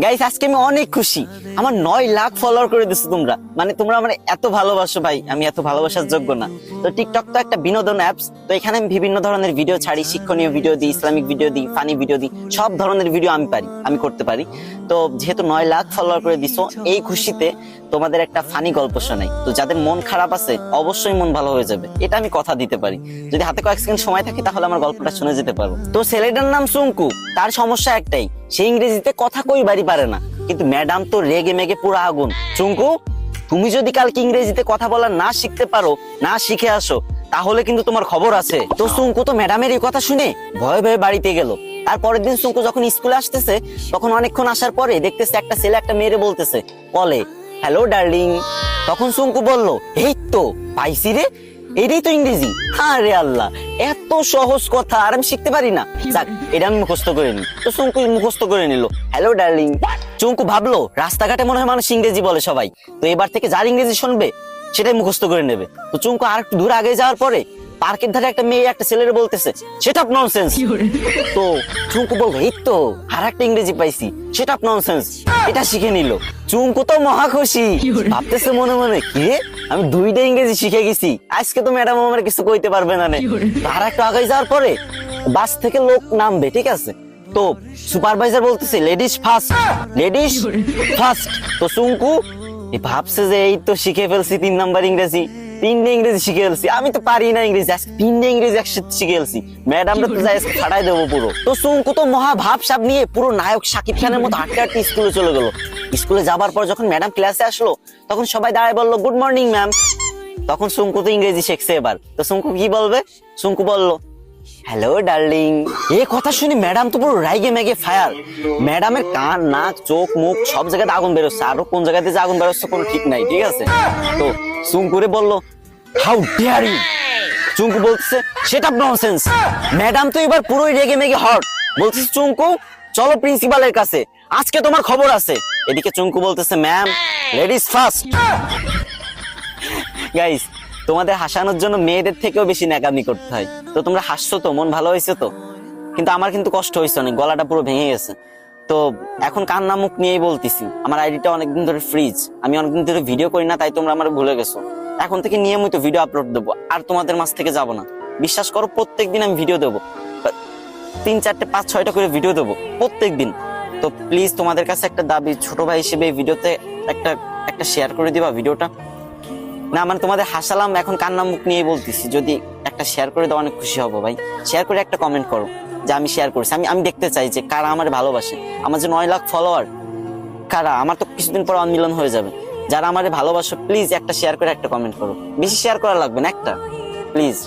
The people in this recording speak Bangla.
গাইস আজকে আমি অনেক খুশি, আমার 9 লাখ ফলোয়ার করে দিছো তোমরা। মানে তোমরা আমার এত ভালোবাসো ভাই, আমি এত ভালোবাসার যোগ্য না। তো টিকটক তো একটা বিনোদন অ্যাপস, তো এখানে আমি বিভিন্ন ধরনের ভিডিও ছাড়ি, শিক্ষণীয় ভিডিও দিই, ইসলামিক ভিডিও দিই, ফানি ভিডিও দিই, সব ধরনের ভিডিও আমি করতে পারি। তো যেহেতু 9 লাখ ফলোয়ার করে দিছো, এই খুশিতে তোমাদের একটা ফানি গল্প শোনাই। তো যাদের মন খারাপ আছে অবশ্যই মন ভালো হয়ে যাবে, এটা আমি কথা দিতে পারি। যদি হাতে কয়েক সেকেন্ড সময় থাকে তাহলে আমার গল্পটা শুনে যেতে পারবো। তো ছেলেটার নাম সুঙ্কু, তার সমস্যা একটাই, সে ইংরেজিতে কথা কইবারই পারে না। কিন্তু ম্যাডাম তো রেগে মেগে পুরো আগুন। সুঙ্কু, তুমি যদি কালকে ইংরেজিতে কথা বলা না শিখতে পারো, না শিখে আসো, তাহলে কিন্তু তোমার খবর আছে। তো সুঙ্কু তো ম্যাডামের এই কথা শুনে ভয়ে ভয়ে বাড়িতে গেল। আর পরের দিন সুঙ্কু যখন স্কুলে আসতেছে, তখন অনেকক্ষণ আসার পরে দেখতেছে একটা ছেলে একটা মেয়েরে বলতেছে কলে, হ্যালো ডার্লিং। তখন সুঙ্কু বলল, এই তো পাইছি রে, এটাই তো ইংরেজি। হ্যাঁ রে আল্লাহ, এত সহজ কথা আর আমি শিখতে পারি না। যাক, এটা আমি মুখস্থ করে নি। তো সুঙ্কু মুখস্থ করে নিল, হ্যালো ডার্লিং। চুঙ্কু ভাবলো রাস্তাঘাটে মনে হয় মানুষ ইংরেজি বলে সবাই, তো এবার থেকে যার ইংরেজি শুনবে সেটাই মুখস্থ করে নেবে। তো চুঙ্কু আর একটু দূর আগে যাওয়ার পরে পার্কের ধারে একটা মেয়ে একটা ছেলের বলতেছে, সেটা ননসেন্স। তো চুঙ্কু বলবো, এই তো আর একটা ইংরেজি পাইছি, সেটা ননসেন্স, এটা শিখে নিল। চুঙ্কু তো মহা খুশি, ভাবতেছে মনে মনে, কি রে, আমি 2টা ইংরেজি শিখে গেছি, আজকে তো ম্যাডাম আমার কিছু কইতে পারবে না। আর একটু আগে যাওয়ার পরে বাস থেকে লোক নামবে, ঠিক আছে, তো সুপারভাইজার বলতেছে লেডিস ফার্স্ট, লেডিস ফার্স্ট। তো চুঙ্কু ভাবছে যে এই তো শিখে ফেলছি 3 নাম্বার ইংরেজি, 3টে ইংরেজি শিখে ফেলছি, আমি তো পারি না ইংরেজি, আজকে 3টে ইংরেজি একসাথে শিখে ফেলছি, ম্যাডামরা তো যাই ফাটাই দেবো পুরো। তো চুঙ্কু তো মহা ভাবসাব নিয়ে পুরো নায়ক শাকিব খানের মতো হাঁটতে হাঁটতে স্কুলে চলে গেল। স্কুলে যাবার পর যখন ম্যাডাম ক্লাসে আসলো, তখন সবাই দাঁড়ায় বললো, গুড মর্নিং ম্যাম। তখন চুঙ্কু তো ইংরেজি শিখছে এবার, তো চুঙ্কু কি বলবে? চুঙ্কু বলল, হ্যালো ডার্লিং। এই কথা শুনে ম্যাডাম তো পুরো রাইগে মেগে ফায়ার। ম্যাডামের কান, নাক, চোখ, মুখ সব জায়গাতে আগুন বেরোচ্ছে, আরো কোন জায়গাতে যে আগুন বেরোচ্ছে কোনো ঠিক নাই, ঠিক আছে। তো চুঙ্কুরে বললো, হাউ ডেয়ার ইউ। চুঙ্কু বলছে, সেটা ননসেন্স। ম্যাডাম তো এবার পুরোই রেগে মেগে হট, বলছে, চুঙ্কু চলো প্রিন্সিপালের কাছে, আজকে তোমার খবর আছে। এদিকে চুঙ্কু বলতেছে, ম্যাম লেডিস ফার্স্ট। গাইস, তোমাদের হাসানোর জন্য মেয়েদের থেকেও বেশি ন্যাকামি করতে হয়। তো তোমরা হাসছো তো, মন ভালো হয়েছে তো, কিন্তু আমার কিন্তু কষ্ট হয়েছে অনেক, গলাটা পুরো ভেঙে গেছে। তো এখন কান্না মুখ নিয়েই বলতেছি, আমার আইডিটা অনেকদিন ধরে ফ্রিজ, আমি অনেকদিন ধরে ভিডিও করি না, তাই তোমরা আমার ভুলে গেছো। এখন থেকে নিয়মিত ভিডিও আপলোড দেবো, আর তোমাদের মাঝ থেকে যাবো না, বিশ্বাস করো। প্রত্যেকদিন আমি ভিডিও দেবো, 3, 4, 5, 6টা করে ভিডিও দেবো প্রত্যেকদিন। তো প্লিজ তোমাদের কাছে একটা দাবি, ছোট ভাই হিসেবে এই ভিডিওতে একটা শেয়ার করে দিবা ভিডিওটা। না মানে তোমাদের হাসালাম, এখন কান্না মুখ নিয়ে বলতেছি, যদি একটা শেয়ার করে দাও অনেক খুশি হবো ভাই। শেয়ার করে একটা কমেন্ট করো যে আমি শেয়ার করছি, আমি দেখতে চাই যে কারা আমার ভালোবাসে। আমার যে 9 লাখ ফলোয়ার, কারা, আমার তো কিছুদিন পর 1 মিলিয়ন হয়ে যাবে। যারা আমারে ভালোবাসো প্লিজ একটা শেয়ার করে একটা কমেন্ট করো, বেশি শেয়ার করা লাগবে না, একটা প্লিজ।